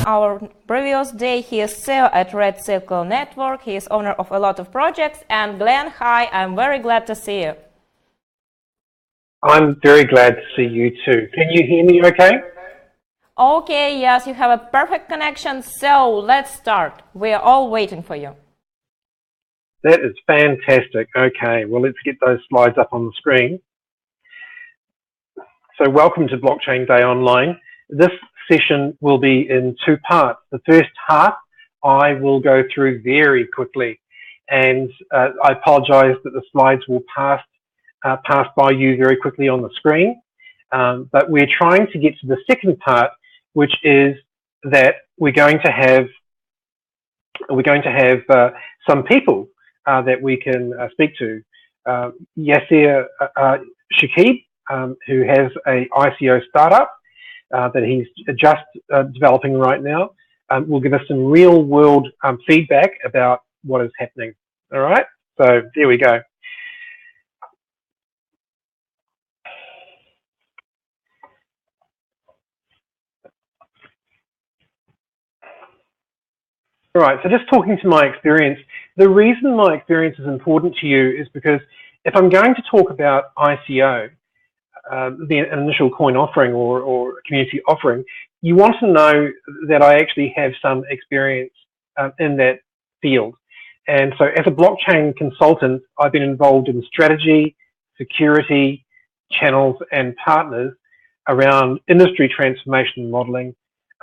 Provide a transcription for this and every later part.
our previous day. He is CEO at Red Circle Network. He is owner of a lot of projects. And Glyn, hi, I'm very glad to see you. I'm very glad to see you too. Can you hear me okay? Okay, yes, you have a perfect connection. So let's start. We are all waiting for you. That is fantastic. Okay, well, let's get those slides up on the screen. So welcome to Blockchain Day Online. This session will be in two parts. The first half I will go through very quickly, and I apologize that the slides will pass by you very quickly on the screen, but we're trying to get to the second part, which is that we're going to have some people that we can speak to. Yasser Shakib, who has a ICO startup that he's just developing right now, will give us some real world feedback about what is happening. All right, so there we go. All right, so just talking to my experience, the reason my experience is important to you is because if I'm going to talk about ICO, the initial coin offering or community offering, you want to know that I actually have some experience in that field. And so as a blockchain consultant, I've been involved in strategy, security, channels, and partners around industry transformation modeling,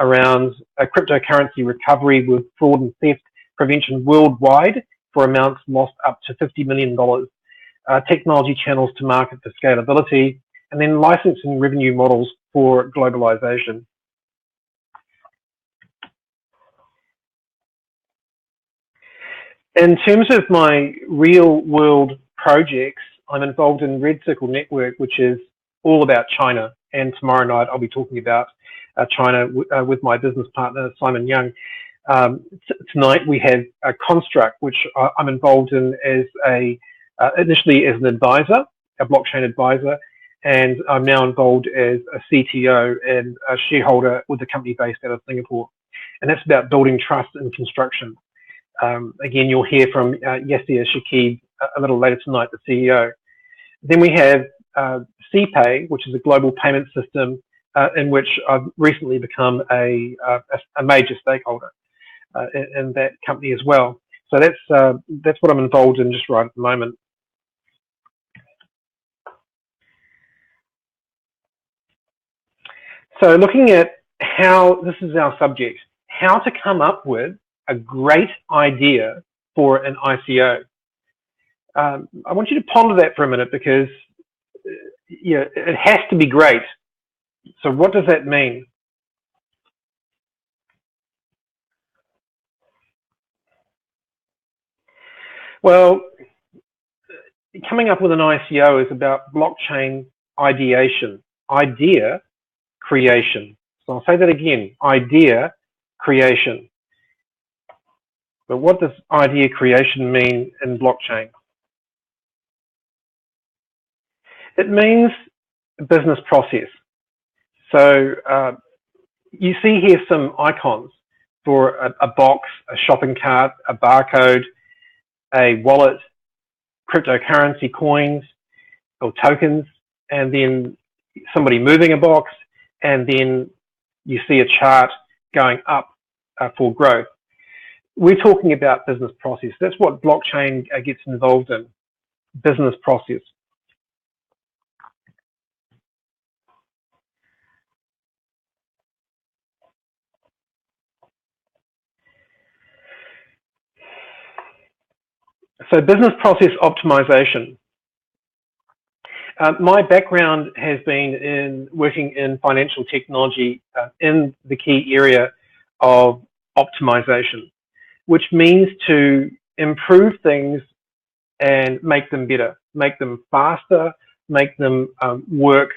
around cryptocurrency recovery with fraud and theft prevention worldwide for amounts lost up to $50 million, technology channels to market for scalability, and then licensing revenue models for globalization. In terms of my real world projects, I'm involved in Red Circle Network, which is all about China. And tomorrow night I'll be talking about China with my business partner, Simon Young. Tonight we have a Construct, which I'm involved in as initially as an advisor, a blockchain advisor, and I'm now involved as a CTO and a shareholder with a company based out of Singapore. And that's about building trust in construction. Again, you'll hear from Yasser Shakib a little later tonight, the CEO. Then we have CPay, which is a global payment system in which I've recently become a major stakeholder in that company as well. So that's what I'm involved in just right at the moment. So looking at how, this is our subject, how to come up with a great idea for an ICO. I want you to ponder that for a minute because it has to be great. So what does that mean? Well, coming up with an ICO is about blockchain ideation, idea creation. So I'll say that again, idea creation. But what does idea creation mean in blockchain? It means a business process. So you see here some icons for a box, a shopping cart, a barcode, a wallet, cryptocurrency coins or tokens, and then somebody moving a box, and then you see a chart going up for growth. We're talking about business process. That's what blockchain gets involved in, business process. So business process optimization. My background has been in working in financial technology in the key area of optimization, which means to improve things and make them better, make them faster, make them work,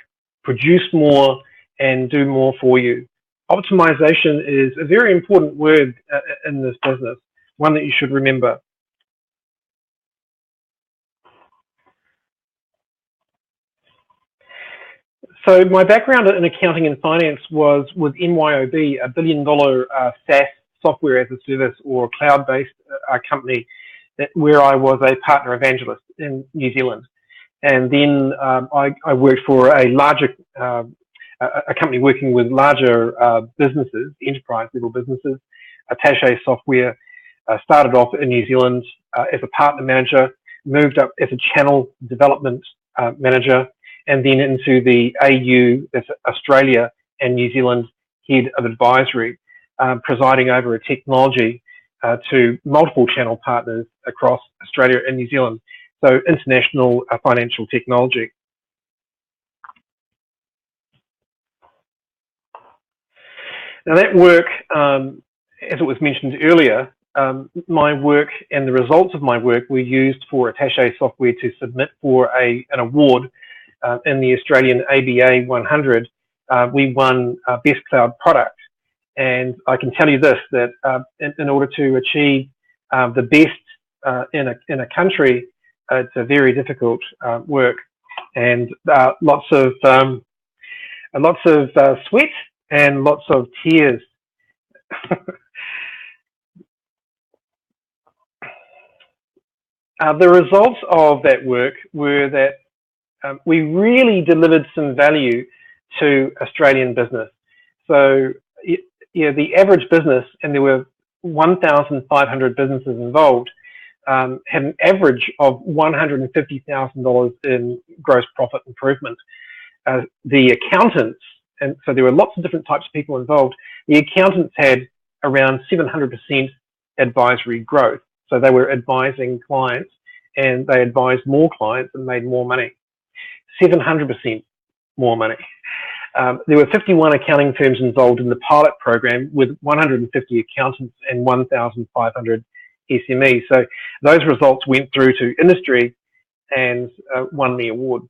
produce more, and do more for you. Optimization is a very important word in this business, one that you should remember. So my background in accounting and finance was with MYOB, a billion-dollar SaaS software as a service or cloud-based company where I was a partner evangelist in New Zealand. And then I worked for a larger a company working with larger businesses, enterprise-level businesses. Attaché Software started off in New Zealand as a partner manager, moved up as a channel development manager, and then into the AU, that's Australia and New Zealand head of advisory, presiding over a technology to multiple channel partners across Australia and New Zealand. So international financial technology. Now that work, as it was mentioned earlier, my work and the results of my work were used for Attaché Software to submit for an award in the Australian ABA 100. We won Best Cloud Product. And I can tell you this, that in order to achieve the best in a country, it's a very difficult work, and lots of sweat and lots of tears. The results of that work were that we really delivered some value to Australian business. So the average business, and there were 1,500 businesses involved, had an average of $150,000 in gross profit improvement. The accountants, and so there were lots of different types of people involved, the accountants had around 700% advisory growth. So they were advising clients, and they advised more clients and made more money. 700% more money. There were 51 accounting firms involved in the pilot program with 150 accountants and 1,500 SMEs. So those results went through to industry and won the award.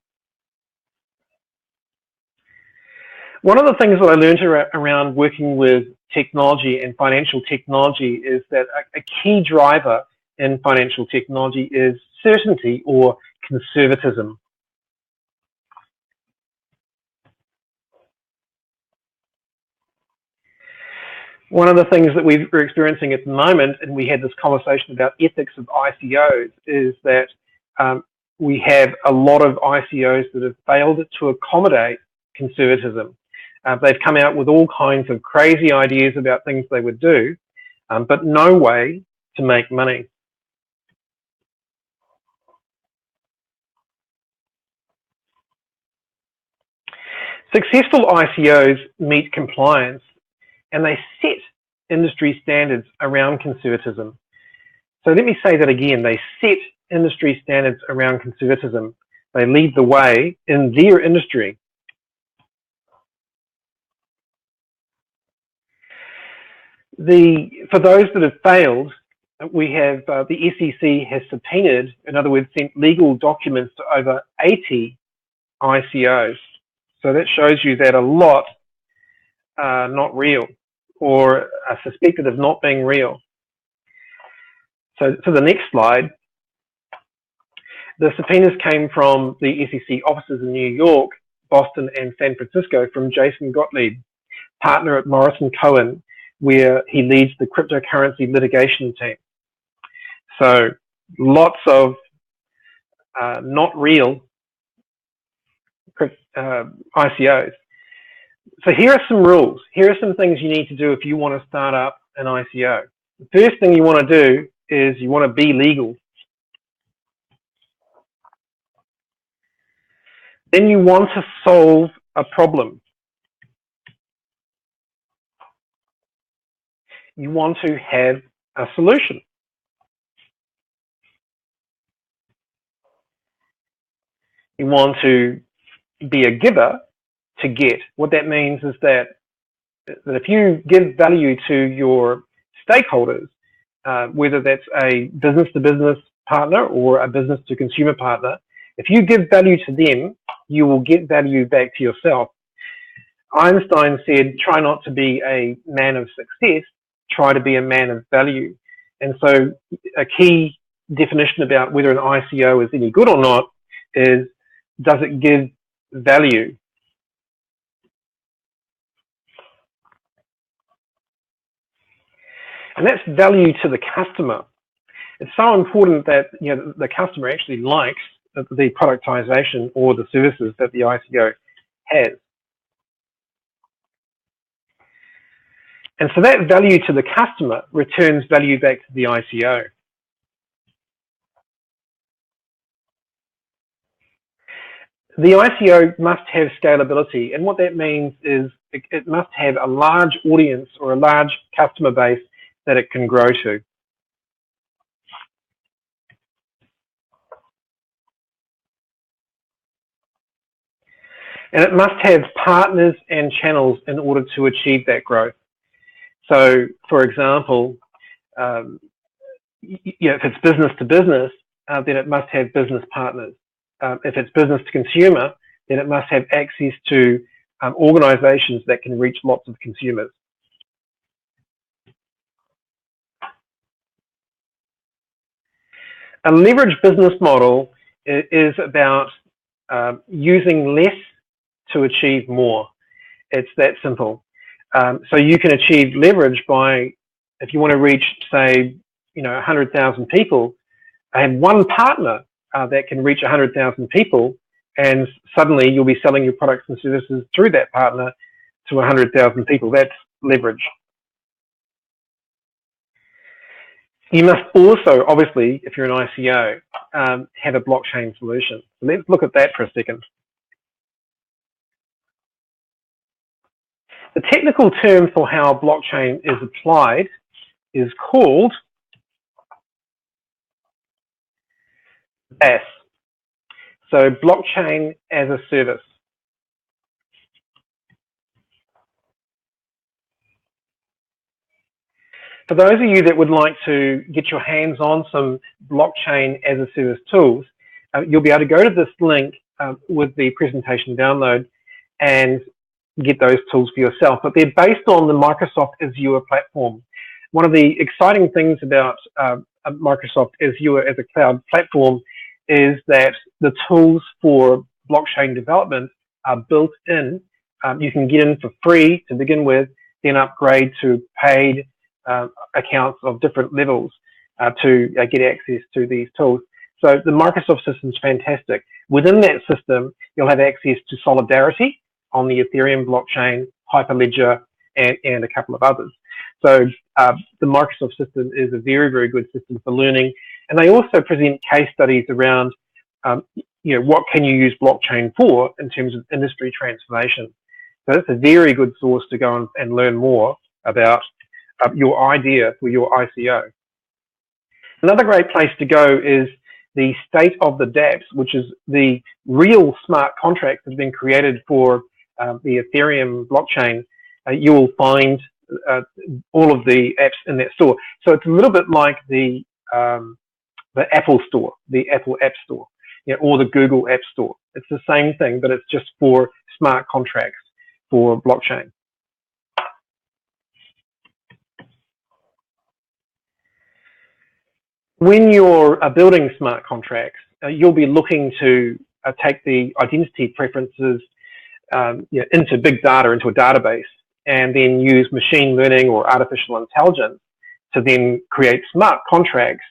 One of the things that I learned around working with technology and financial technology is that a key driver in financial technology is certainty or conservatism. One of the things that we're experiencing at the moment, and we had this conversation about ethics of ICOs, is that we have a lot of ICOs that have failed to accommodate conservatism. They've come out with all kinds of crazy ideas about things they would do, but no way to make money. Successful ICOs meet compliance, and they set industry standards around conservatism. So let me say that again, they set industry standards around conservatism. They lead the way in their industry. For those that have failed, we have the SEC has subpoenaed, in other words, sent legal documents to over 80 ICOs. So that shows you that a lot are not real or are suspected of not being real. So to the next slide, the subpoenas came from the SEC offices in New York, Boston, and San Francisco from Jason Gottlieb, partner at Morrison Cohen, where he leads the cryptocurrency litigation team. So lots of not real ICOs. So here are some rules. Here are some things you need to do if you want to start up an ICO. The first thing you want to do is you want to be legal. Then you want to solve a problem. You want to have a solution. You want to be a giver to get. What that means is that if you give value to your stakeholders, whether that's a business-to-business partner or a business-to-consumer partner, if you give value to them, you will get value back to yourself. Einstein said, try not to be a man of success, try to be a man of value. And so a key definition about whether an ICO is any good or not is, does it give value? And that's value to the customer. It's so important that the customer actually likes the productization or the services that the ICO has. And so that value to the customer returns value back to the ICO. The ICO must have scalability, and what that means is it must have a large audience or a large customer base that it can grow to. And it must have partners and channels in order to achieve that growth. So, for example, if it's business to business, then it must have business partners. If it's business to consumer, then it must have access to organizations that can reach lots of consumers. A leveraged business model is about using less to achieve more. It's that simple. So you can achieve leverage by, if you want to reach, say, 100,000 people, have one partner that can reach 100,000 people, and suddenly you'll be selling your products and services through that partner to 100,000 people. That's leverage. You must also, obviously, if you're an ICO, have a blockchain solution. So let's look at that for a second. The technical term for how blockchain is applied is called BaaS. So blockchain as a service. For those of you that would like to get your hands on some blockchain as a service tools, you'll be able to go to this link with the presentation download and get those tools for yourself. But they're based on the Microsoft Azure platform. One of the exciting things about Microsoft Azure as a cloud platform is that the tools for blockchain development are built in. You can get in for free to begin with, then upgrade to paid accounts of different levels to get access to these tools. So the Microsoft system is fantastic. Within that system, you'll have access to Solidarity on the Ethereum blockchain, Hyperledger, and a couple of others. So the Microsoft system is a very, very good system for learning. And they also present case studies around, what can you use blockchain for in terms of industry transformation. So it's a very good source to go and learn more about your idea for your ICO. Another great place to go is the state of the dApps, which is the real smart contracts that have been created for the Ethereum blockchain. You will find all of the apps in that store. So it's a little bit like the Apple Store, the Apple App Store, or the Google App Store. It's the same thing, but it's just for smart contracts for blockchain. When you're building smart contracts, you'll be looking to take the identity preferences into big data, into a database, and then use machine learning or artificial intelligence to then create smart contracts,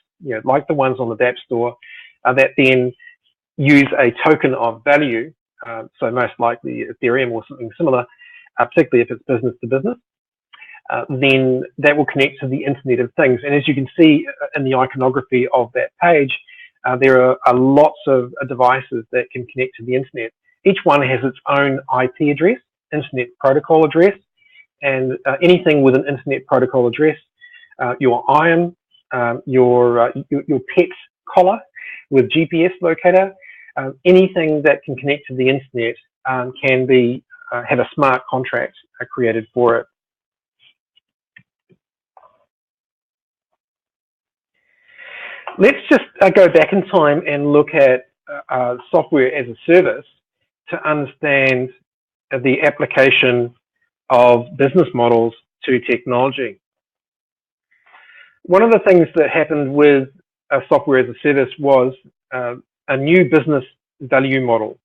like the ones on the dApp Store, that then use a token of value, so most likely Ethereum or something similar, particularly if it's business to business. Then that will connect to the Internet of Things. And as you can see in the iconography of that page, there are lots of devices that can connect to the Internet. Each one has its own IP address, Internet Protocol address, and anything with an Internet Protocol address, your iron, your pet collar with GPS locator, anything that can connect to the Internet can be have a smart contract created for it. Let's just go back in time and look at software as a service to understand the application of business models to technology. One of the things that happened with software as a service was a new business value model.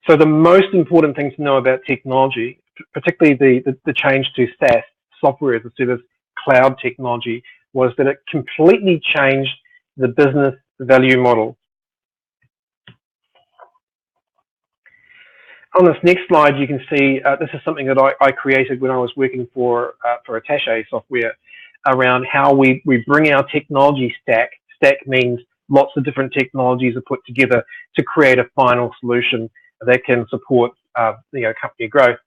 So the most important thing to know about technology, particularly the change to SaaS, software as a service, cloud technology, was that it completely changed the business value model. On this next slide, you can see this is something that I created when I was working for Attaché Software, around how we bring our technology stack. Stack means lots of different technologies are put together to create a final solution that can support company growth.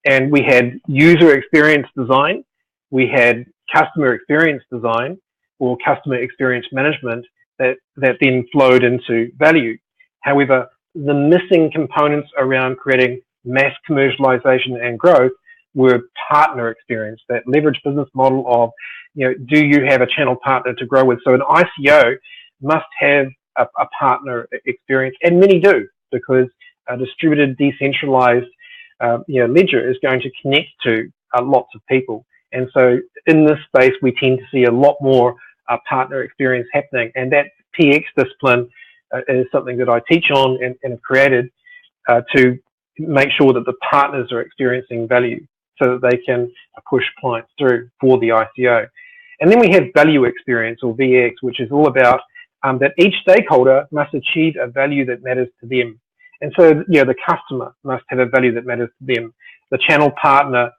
And we had user experience design, we had customer experience design, or customer experience management that then flowed into value. However, the missing components around creating mass commercialization and growth were partner experience, that leverage business model of, do you have a channel partner to grow with? So an ICO must have a partner experience, and many do, because a distributed, decentralized ledger is going to connect to lots of people. And so in this space, we tend to see a lot more partner experience happening. And that PX discipline is something that I teach on and have created to make sure that the partners are experiencing value so that they can push clients through for the ICO. And then we have value experience, or VX, which is all about that each stakeholder must achieve a value that matters to them. And so, the customer must have a value that matters to them. The channel partner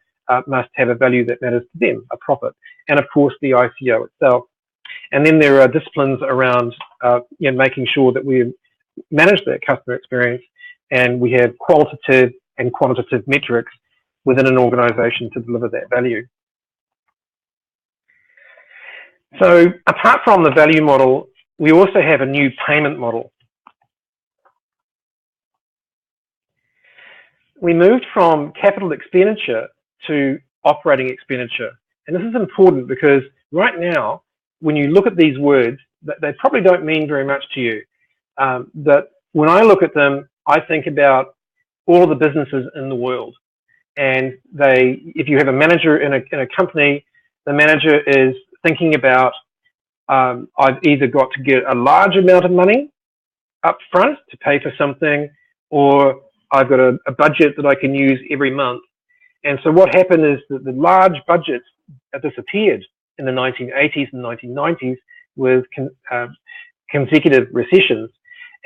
must have a value that matters to them, a profit. And of course, the ICO itself. And then there are disciplines around making sure that we manage that customer experience, and we have qualitative and quantitative metrics within an organization to deliver that value. So apart from the value model, we also have a new payment model. We moved from capital expenditure to operating expenditure. And this is important because right now, when you look at these words, they probably don't mean very much to you. But when I look at them, I think about all the businesses in the world. And if you have a manager in a company, the manager is thinking about, I've either got to get a large amount of money up front to pay for something, or I've got a budget that I can use every month. And so what happened is that the large budgets disappeared in the 1980s and 1990s with consecutive recessions.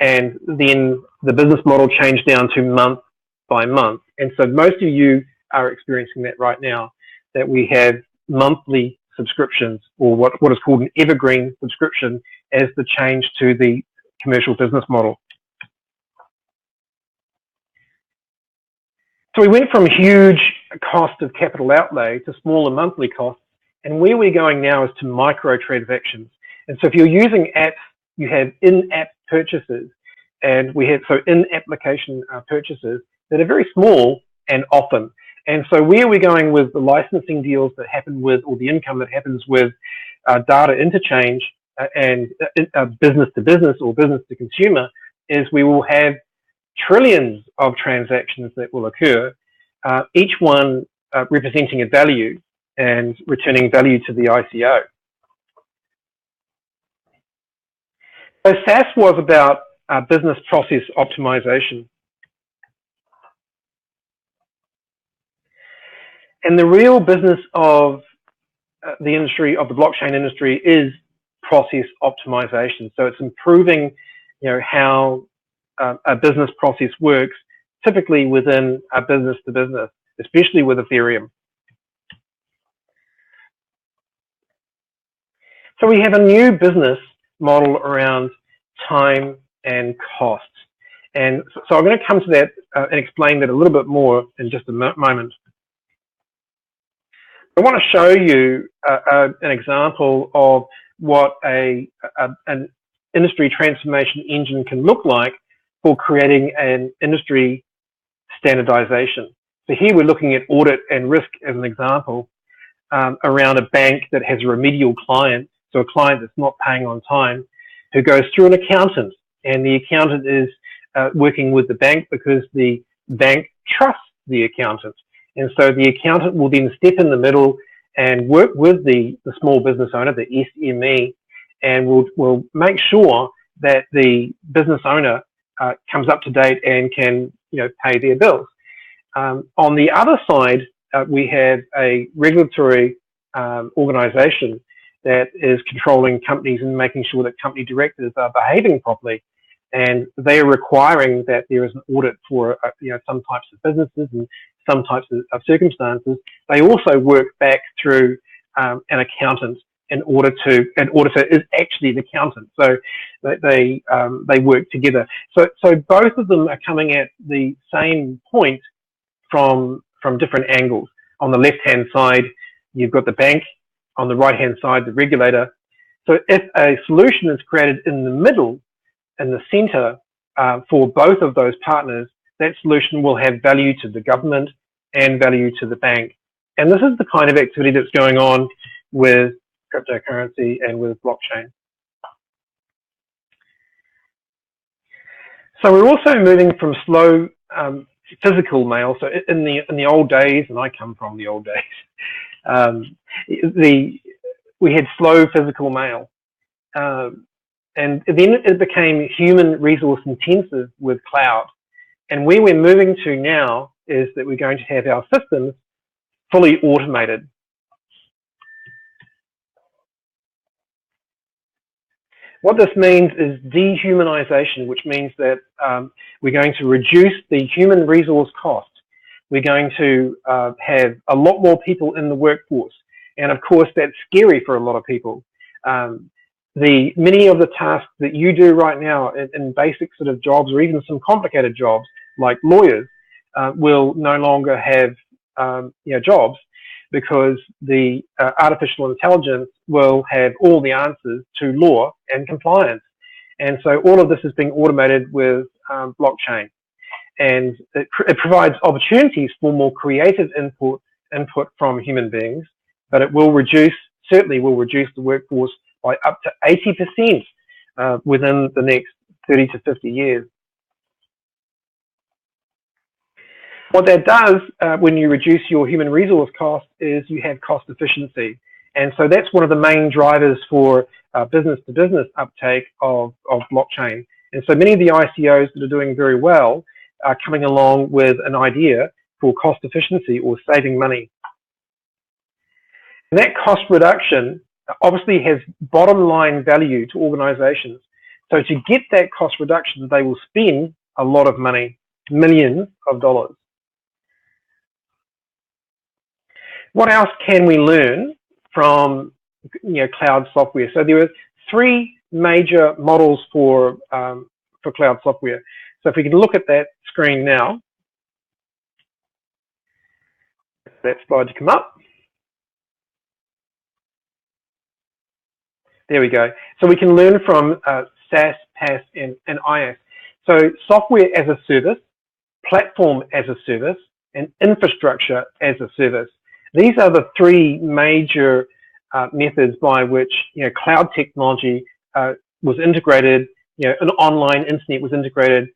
And then the business model changed down to month by month. And so most of you are experiencing that right now, that we have monthly subscriptions, or what is called an evergreen subscription, as the change to the commercial business model. So we went from huge cost of capital outlay to smaller monthly costs, and where we're going now is to microtransactions. And so if you're using apps, you have in-app purchases, and we have in-application purchases that are very small and often. And so where we're going with the licensing deals that happen with, or the income that happens with data interchange and business to business or business to consumer, is we will have trillions of transactions that will occur, each one representing a value and returning value to the ICO. So SaaS was about business process optimization. And the real business of the industry, of the blockchain industry, is process optimization. So it's improving, how a business process works, typically within a business to business, especially with Ethereum. So we have a new business model around time and costs. And so I'm going to come to that and explain that a little bit more in just a moment. I want to show you an example of what an industry transformation engine can look like for creating an industry standardization. So here we're looking at audit and risk as an example around a bank that has a remedial client, so a client that's not paying on time, who goes through an accountant, and the accountant is working with the bank because the bank trusts the accountant. And so the accountant will then step in the middle and work with the small business owner, the SME, and will make sure that the business owner comes up to date and can pay their bills. On the other side, we have a regulatory organization that is controlling companies and making sure that company directors are behaving properly. And they are requiring that there is an audit for some types of businesses and some types of circumstances. They also work back through an accountant. An auditor is actually an accountant, so they work together. So both of them are coming at the same point from different angles. On the left-hand side, you've got the bank. On the right-hand side, the regulator. So if a solution is created in the middle, in the center, for both of those partners, that solution will have value to the government and value to the bank. And this is the kind of activity that's going on with cryptocurrency and with blockchain. So we're also moving from slow physical mail. So in the old days, and I come from the old days, we had slow physical mail, and then it became human resource intensive with cloud. And where we're moving to now is that we're going to have our systems fully automated. What this means is dehumanization, which means that we're going to reduce the human resource cost. We're going to have a lot more people in the workforce. And of course, that's scary for a lot of people. Many of the tasks that you do right now in basic sort of jobs, or even some complicated jobs like lawyers, will no longer have jobs, because the artificial intelligence will have all the answers to law and compliance. And so all of this is being automated with blockchain. And it provides opportunities for more creative input from human beings, but it will certainly will reduce the workforce by up to 80% within the next 30 to 50 years. What that does when you reduce your human resource cost is you have cost efficiency. And so that's one of the main drivers for business-to-business uptake of blockchain. And so many of the ICOs that are doing very well are coming along with an idea for cost efficiency or saving money. And that cost reduction obviously has bottom line value to organizations. So to get that cost reduction, they will spend a lot of money, millions of dollars. What else can we learn from cloud software? So there are three major models for cloud software. So if we can look at that screen now, that slide to come up. There we go. So we can learn from SaaS, PaaS, and IaaS. So software as a service, platform as a service, and infrastructure as a service. These are the three major methods by which cloud technology was integrated. An online internet was integrated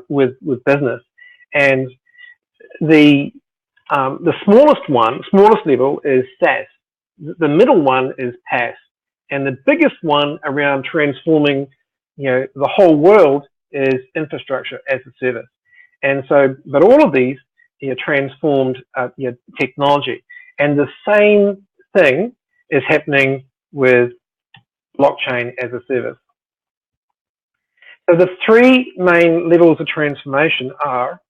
with business, and the smallest level is SaaS. The middle one is PaaS, and the biggest one around transforming the whole world is infrastructure as a service. And so, but all of these transformed technology. And the same thing is happening with blockchain as a service. So the three main levels of transformation are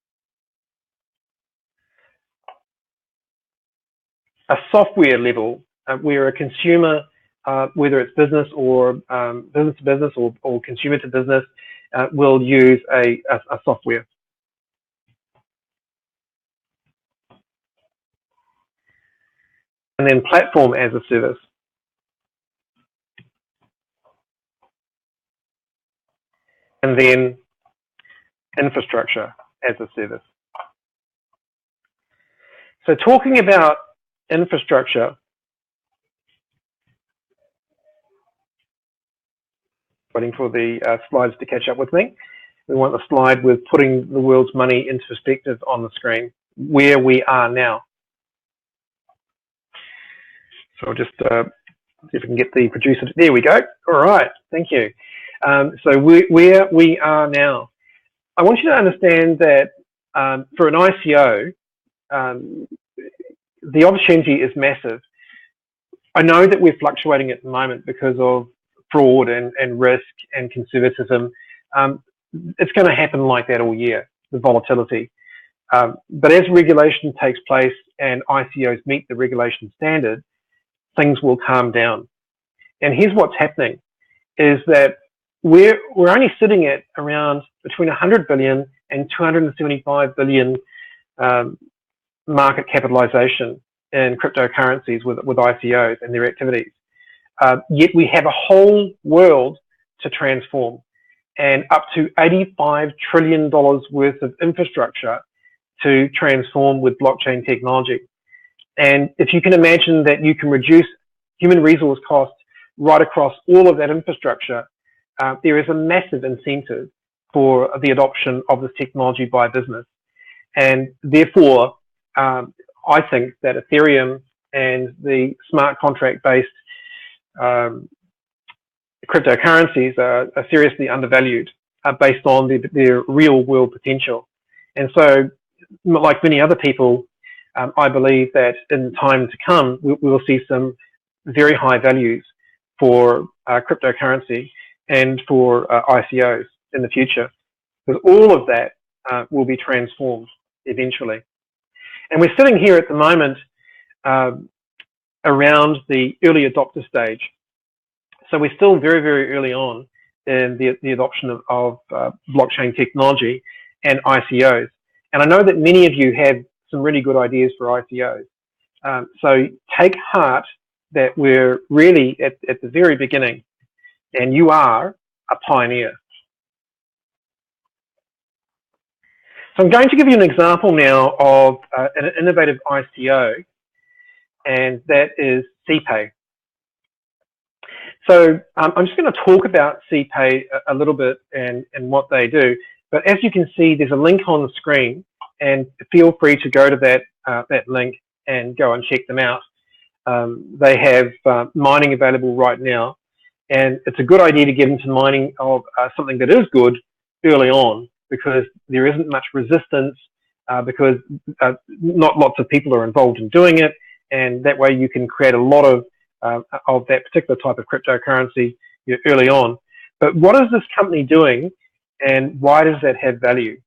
a software level, where a consumer, whether it's business or business to business or consumer to business, will use a software. And then platform as a service. And then infrastructure as a service. So talking about infrastructure, waiting for the slides to catch up with me. We want the slide with putting the world's money into perspective on the screen, where we are now. So I'll just see if we can get the producer. There we go. All right, thank you. So where we are now, I want you to understand that for an ICO, the opportunity is massive. I know that we're fluctuating at the moment because of fraud and risk and conservatism. It's going to happen like that all year, the volatility. But as regulation takes place and ICOs meet the regulation standard, things will calm down. And here's what's happening, is that we're only sitting at around between 100 billion and 275 billion market capitalization in cryptocurrencies with ICOs and their activities. Yet we have a whole world to transform, and up to $85 trillion worth of infrastructure to transform with blockchain technology. And if you can imagine that you can reduce human resource costs right across all of that infrastructure, there is a massive incentive for the adoption of this technology by business. And therefore, I think that Ethereum and the smart contract-based cryptocurrencies are seriously undervalued based on their real-world potential. And so, like many other people, I believe that in time to come, we will see some very high values for cryptocurrency and for ICOs in the future, because all of that will be transformed eventually. And we're sitting here at the moment around the early adopter stage. So we're still very, very early on in the adoption of blockchain technology and ICOs. And I know that many of you have some really good ideas for ICOs. So take heart that we're really at the very beginning, and you are a pioneer. So I'm going to give you an example now of an innovative ICO, and that is CPay. So I'm just going to talk about CPay a little bit and what they do. But as you can see, there's a link on the screen, and feel free to go to that link and go and check them out. They have mining available right now, and it's a good idea to get into mining of something that is good early on, because there isn't much resistance, because not lots of people are involved in doing it, and that way you can create a lot of that particular type of cryptocurrency early on. But what is this company doing, and why does that have value?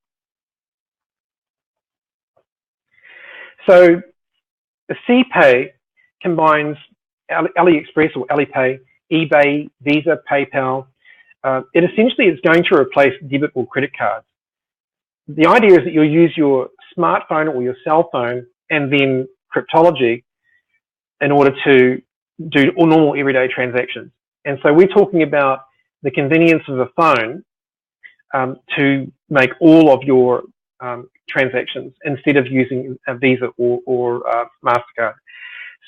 So the CPay combines AliExpress or Alipay, eBay, Visa, PayPal. It essentially is going to replace debit or credit cards. The idea is that you'll use your smartphone or your cell phone and then cryptology in order to do normal everyday transactions. And so we're talking about the convenience of a phone to make all of your transactions instead of using a Visa or MasterCard.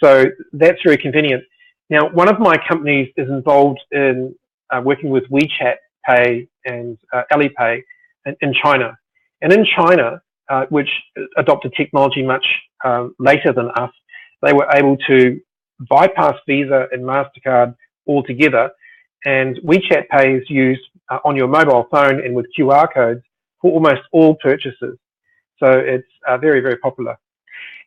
So that's very convenient. Now, one of my companies is involved in working with WeChat Pay and Alipay in China. And in China, which adopted technology much later than us, they were able to bypass Visa and MasterCard altogether. And WeChat Pay is used on your mobile phone and with QR codes for almost all purchases. So it's very, very popular.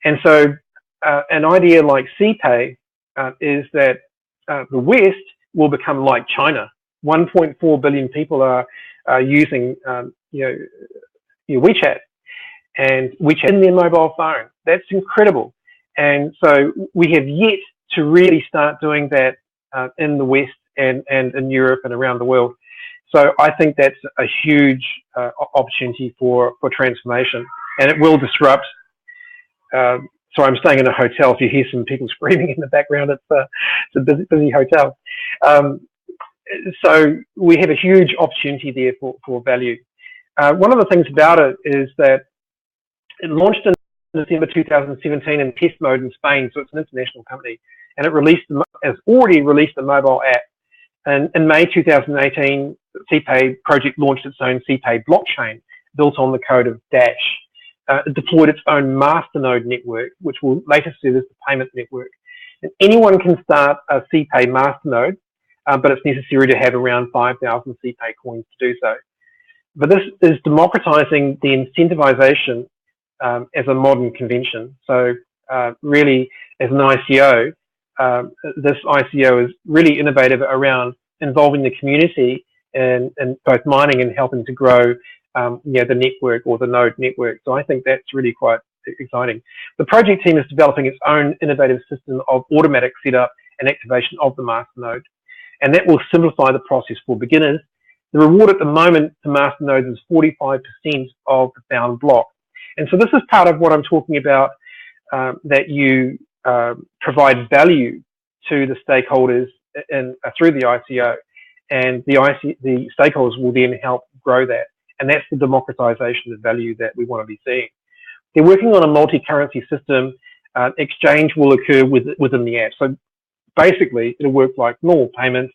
And so an idea like CPay is that the West will become like China. 1.4 billion people are using WeChat and WeChat in their mobile phone. That's incredible. And so we have yet to really start doing that in the West and in Europe and around the world. So I think that's a huge opportunity for transformation, and it will disrupt. So I'm staying in a hotel. If you hear some people screaming in the background, it's a busy hotel. So we have a huge opportunity there for value. One of the things about it is that it launched in December 2017 in test mode in Spain, so it's an international company, and has already released a mobile app. And in May 2018, CPay project launched its own CPay blockchain built on the code of Dash. It deployed its own masternode network, which will later serve as the payment network. And anyone can start a CPay masternode, but it's necessary to have around 5,000 CPay coins to do so. But this is democratizing the incentivization as a modern convention. So really, as an ICO, this ICO is really innovative around involving the community in both mining and helping to grow the network or the node network. So I think that's really quite exciting. The project team is developing its own innovative system of automatic setup and activation of the master node, and that will simplify the process for beginners. The reward at the moment for master nodes is 45% of the found block. And so this is part of what I'm talking about, that you provide value to the stakeholders through the ICO, and the stakeholders will then help grow that. And that's the democratization of value that we want to be seeing. They're working on a multi-currency system. Exchange will occur within the app. So basically, it'll work like normal payments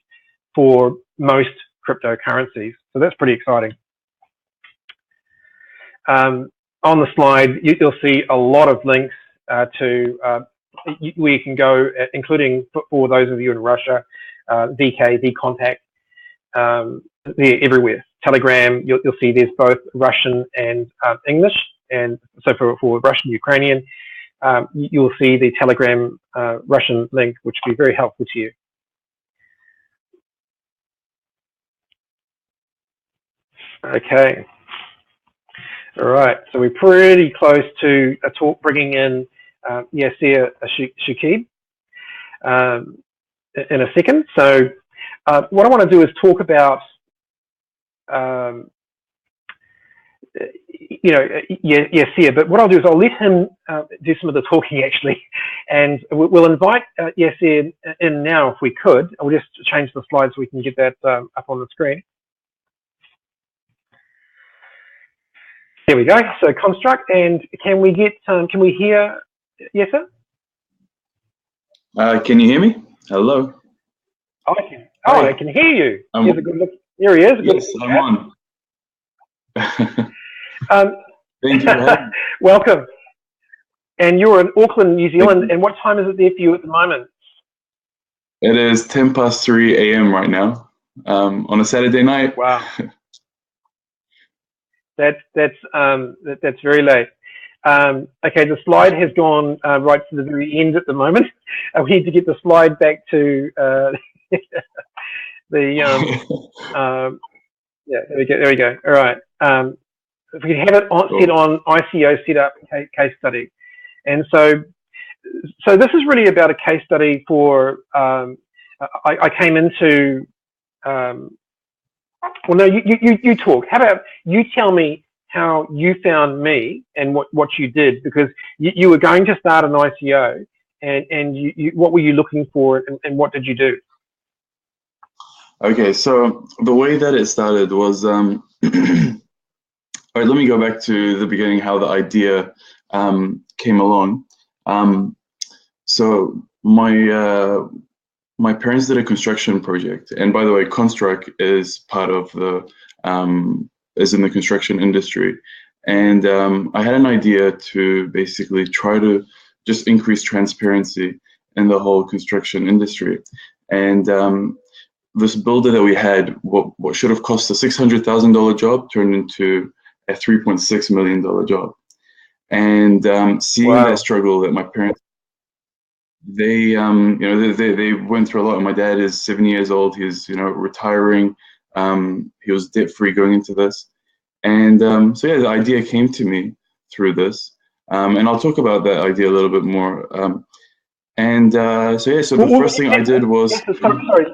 for most cryptocurrencies. So that's pretty exciting. On the slide, you'll see a lot of links to where you can go, including for those of you in Russia, VK, vContact, they're everywhere. Telegram, you'll see there's both Russian and English. And so for Russian, Ukrainian, you'll see the Telegram Russian link, which will be very helpful to you. Okay. All right. So we're pretty close to a talk bringing in Yasir Shakib in a second. So what I want to do is talk about Yasir, but what I'll do is I'll let him do some of the talking actually, and we'll invite Yasir in now if we could. I'll just change the slides so we can get that up on the screen. There we go. So construct, and can we hear Yasir? Can you hear me? Hello. I can. Oh, I can hear you. Here's a good look. Here he is. Yes, I'm on. Thank you. Welcome. And you're in Auckland, New Zealand. And what time is it there for you at the moment? It is 3:10 a.m. right now, on a Saturday night. Wow. That's very late. Okay, the slide has gone right to the very end at the moment. We need to get the slide back to yeah, there we go. All right. If we can have it set on ICO setup case study. And so this is really about a case study for, I came into, well, no, you talk. How about you tell me how you found me and what you did, because you were going to start an ICO, and what were you looking for, and what did you do? Okay, so the way that it started was, all right, let me go back to the beginning, how the idea came along. So my parents did a construction project, and by the way, Construct is part of the is in the construction industry, and I had an idea to basically try to just increase transparency in the whole construction industry, and this builder that we had, what should have cost a $600,000 job turned into a $3.6 million job, and seeing Wow. that struggle that my parents. They they went through a lot. My dad is 7 years old. He's retiring. He was debt free going into this, and so yeah, the idea came to me through this, and I'll talk about that idea a little bit more. So the first thing I did was. Sorry.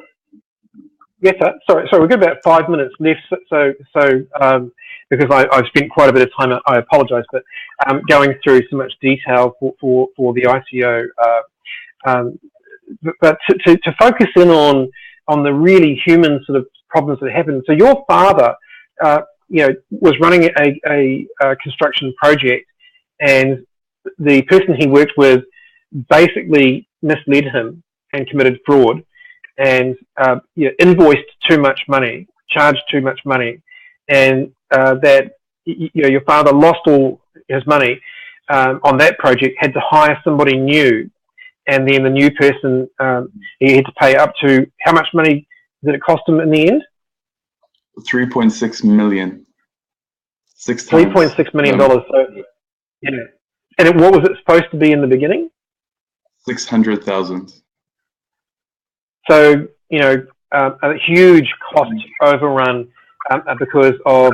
Yes, sir. Sorry. We've got about 5 minutes left. So because I've spent quite a bit of time, I apologise, but going through so much detail for the ICO. But to focus in on the really human sort of problems that happen. So your father, was running a construction project, and the person he worked with basically misled him and committed fraud, and invoiced too much money, charged too much money, and that your father lost all his money on that project, had to hire somebody new. And then the new person, he had to pay up to, how much money did it cost him in the end? 3.6 million. $3.6 million. So, yeah. And what was it supposed to be in the beginning? 600,000. So, a huge cost overrun because of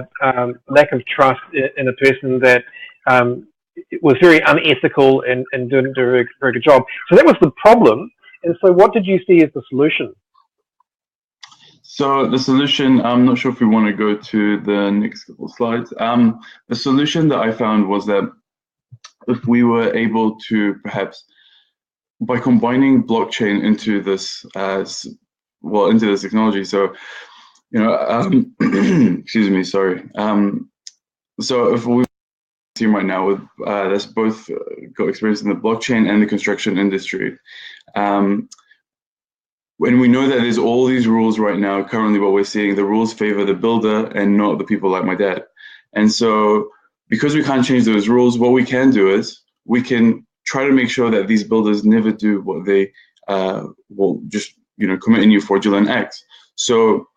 lack of trust in a person that was very unethical and didn't do a very good job. So that was the problem. And so what did you see as the solution? So the solution, I'm not sure if we want to go to the next couple of slides. The solution that I found was that if we were able to perhaps, by combining blockchain into this, into this technology, so, excuse me, sorry. So if we team right now with that's both got experience in the blockchain and the construction industry. When we know that there's all these rules right now, currently what we're seeing, the rules favor the builder and not the people like my dad. And so because we can't change those rules, what we can do is we can try to make sure that these builders never do what they will just, commit a new fraudulent acts. So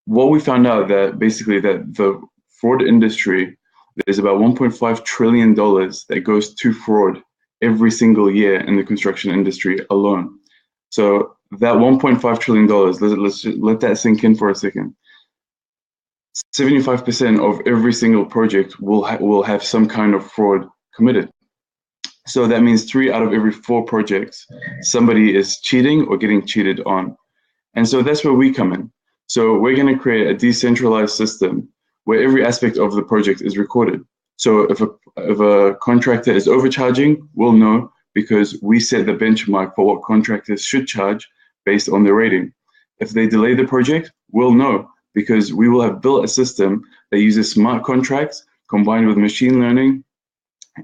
what we found out that basically that the fraud industry, there's about $1.5 trillion that goes to fraud every single year in the construction industry alone. So that $1.5 trillion, let's let that sink in for a second. 75% of every single project will have some kind of fraud committed. So that means 3 out of every 4 projects, somebody is cheating or getting cheated on. And so that's where we come in. So we're going to create a decentralized system where every aspect of the project is recorded. So if a contractor is overcharging, we'll know because we set the benchmark for what contractors should charge based on their rating. If they delay the project, we'll know because we will have built a system that uses smart contracts combined with machine learning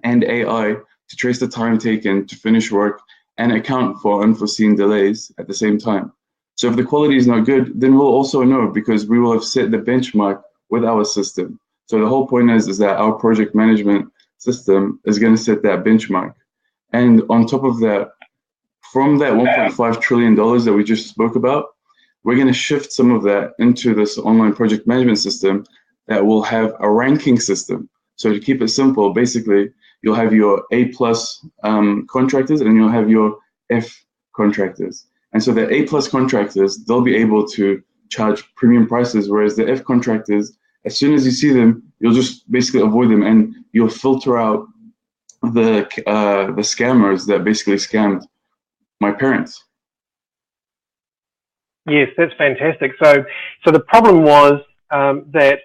and AI to trace the time taken to finish work and account for unforeseen delays at the same time. So if the quality is not good, then we'll also know because we will have set the benchmark with our system. So the whole point is that our project management system is going to set that benchmark. And on top of that, from that $1.5 trillion that we just spoke about, we're going to shift some of that into this online project management system that will have a ranking system. So to keep it simple, basically, you'll have your A+ contractors and you'll have your F contractors. And so the A+ contractors, they'll be able to charge premium prices, whereas the F contractors, as soon as you see them, you'll just basically avoid them and you'll filter out the scammers that basically scammed my parents. Yes, that's fantastic. So the problem was that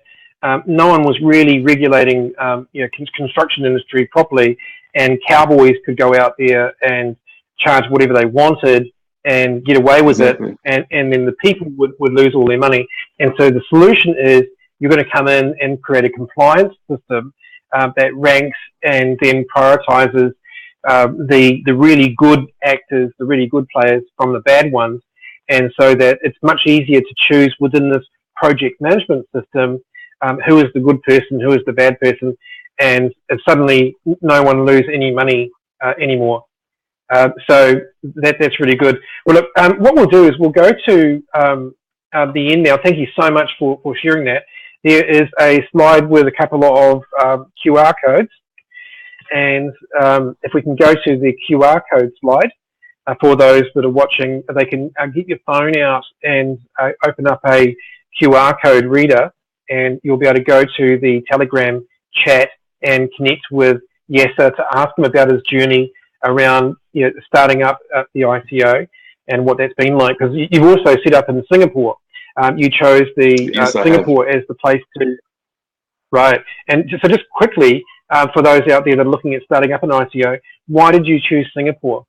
no one was really regulating, construction industry properly, and cowboys could go out there and charge whatever they wanted and get away with it, and then the people would lose all their money. And so the solution is you're going to come in and create a compliance system that ranks and then prioritizes the really good actors, the really good players from the bad ones, and so that it's much easier to choose within this project management system who is the good person, who is the bad person, and suddenly no one lose any money anymore. So that's really good. Well, look, what we'll do is we'll go to the end now. Thank you so much for sharing that. There is a slide with a couple of QR codes. And if we can go to the QR code slide, for those that are watching, they can get your phone out and open up a QR code reader, and you'll be able to go to the Telegram chat and connect with Yasser to ask him about his journey around starting up the ICO and what that's been like. Because you've also set up in Singapore. You chose the Singapore as the place to, right? And so just quickly, for those out there that are looking at starting up an ICO, why did you choose Singapore?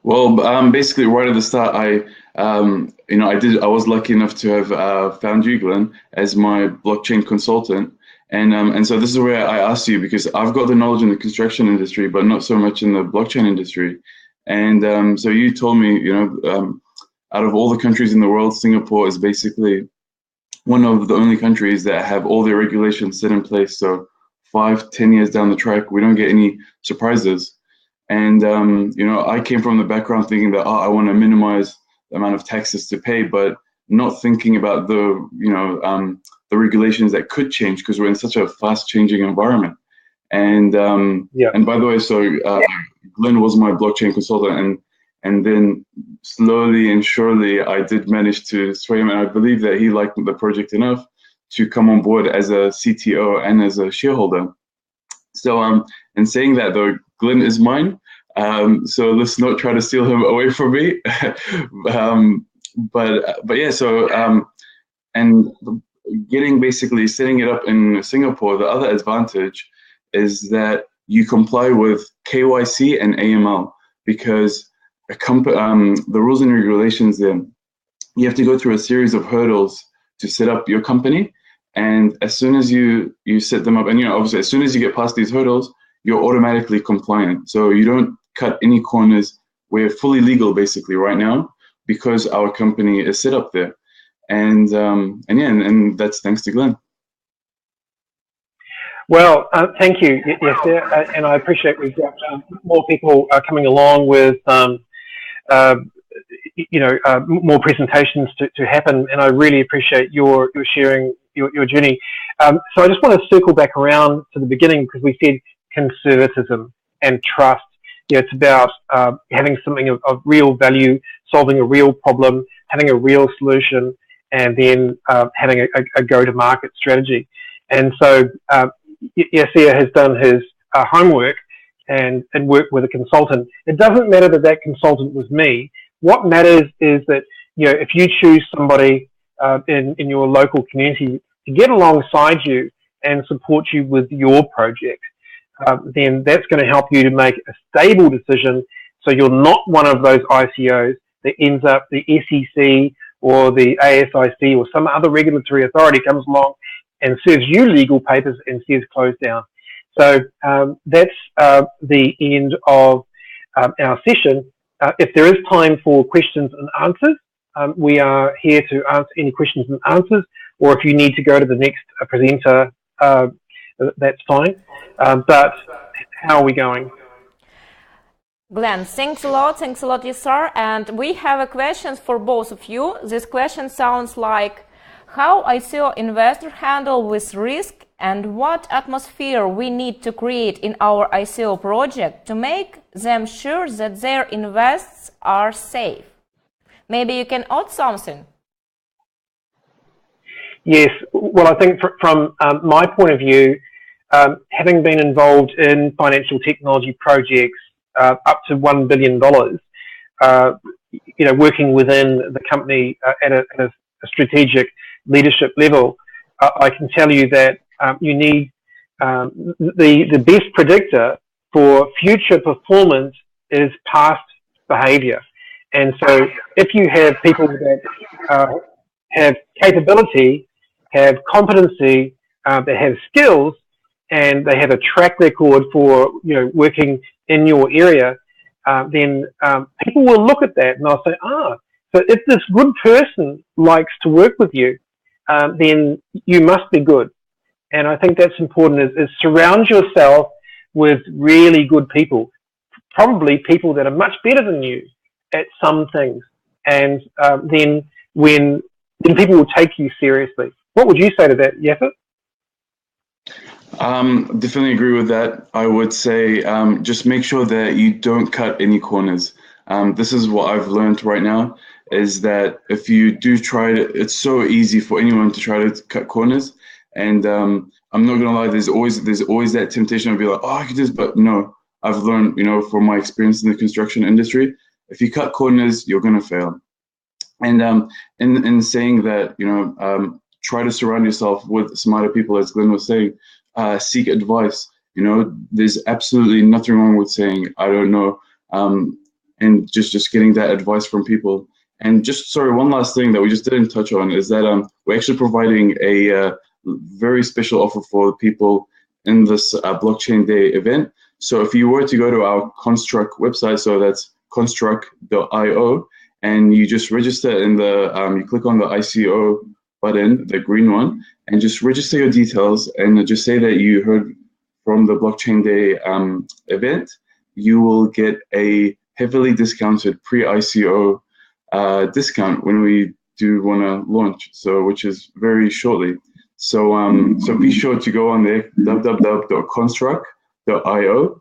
Well, basically, right at the start, I was lucky enough to have found you, Glyn, as my blockchain consultant, and so this is where I asked you because I've got the knowledge in the construction industry, but not so much in the blockchain industry, and so you told me, out of all the countries in the world, Singapore is basically one of the only countries that have all their regulations set in place. So 5-10 years down the track, we don't get any surprises. And, I came from the background thinking that, I want to minimize the amount of taxes to pay, but not thinking about the regulations that could change because we're in such a fast changing environment. And, and by the way, so Glyn was my blockchain consultant, And then slowly and surely, I did manage to sway him, and I believe that he liked the project enough to come on board as a CTO and as a shareholder. So, in saying that though, Glyn is mine. So let's not try to steal him away from me. But yeah. So and basically setting it up in Singapore, the other advantage is that you comply with KYC and AML, because the rules and regulations there, you have to go through a series of hurdles to set up your company. And as soon as you set them up, and obviously as soon as you get past these hurdles, you're automatically compliant. So you don't cut any corners. We're fully legal basically right now because our company is set up there. And that's thanks to Glyn. Well, thank you. Yes, and I appreciate we've got more people coming along with more presentations to happen, and I really appreciate your sharing your journey. So I just want to circle back around to the beginning, because we said conservatism and trust. It's about having something of real value, solving a real problem, having a real solution, and then having a go-to-market strategy. And so Yasir has done his homework and worked with a consultant. It doesn't matter that that consultant was me. What matters is that, if you choose somebody in your local community to get alongside you and support you with your project, then that's going to help you to make a stable decision, so you're not one of those ICOs that ends up the SEC or the ASIC or some other regulatory authority comes along and serves you legal papers and says close down. So that's the end of our session. If there is time for questions and answers, we are here to answer any questions and answers, or if you need to go to the next presenter, that's fine. But how are we going? Glyn, thanks a lot, Yasir. And we have a question for both of you. This question sounds like, how ICO investor handle with risk, and what atmosphere we need to create in our ICO project to make them sure that their invests are safe. Maybe you can add something. Yes, well, I think from my point of view, having been involved in financial technology projects up to $1 billion, working within the company at a strategic leadership level, I can tell you that you need the best predictor for future performance is past behavior. And so if you have people that have capability, have competency, that have skills, and they have a track record for working in your area, then people will look at that and they'll say, so if this good person likes to work with you, then you must be good. And I think that's important, is surround yourself with really good people, probably people that are much better than you at some things. And then people will take you seriously. What would you say to that, Yaffa? Definitely agree with that. I would say just make sure that you don't cut any corners. This is what I've learned right now, is that if you do try to, it's so easy for anyone to try to cut corners. And I'm not gonna lie, there's always that temptation to be like, I could just, but no, I've learned, from my experience in the construction industry, if you cut corners, you're gonna fail. And in saying that, try to surround yourself with smarter people, as Glyn was saying. Seek advice. There's absolutely nothing wrong with saying I don't know, and just getting that advice from people. And one last thing that we just didn't touch on is that we're actually providing a very special offer for people in this blockchain day event. So if you were to go to our Construct website, so that's construct.io, and you just register in the you click on the ICO button, the green one, and just register your details and just say that you heard from the Blockchain Day event, you will get a heavily discounted pre-ICO discount when we do want to launch, which is very shortly. So be sure to go on there, www.construct.io,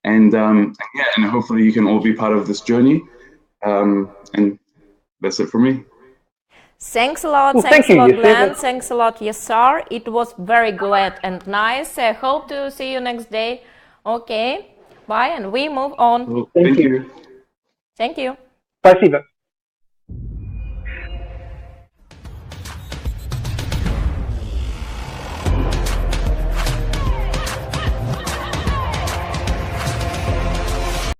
And yeah, and hopefully you can all be part of this journey. And that's it for me. Thanks a lot. Well, Thanks thank you, a lot, Yasser. Glenn. Thanks a lot, Yasser. It was very glad and nice. I hope to see you next day. Okay, bye, and we move on. Well, Thank thank you. you. Thank you. Спасибо.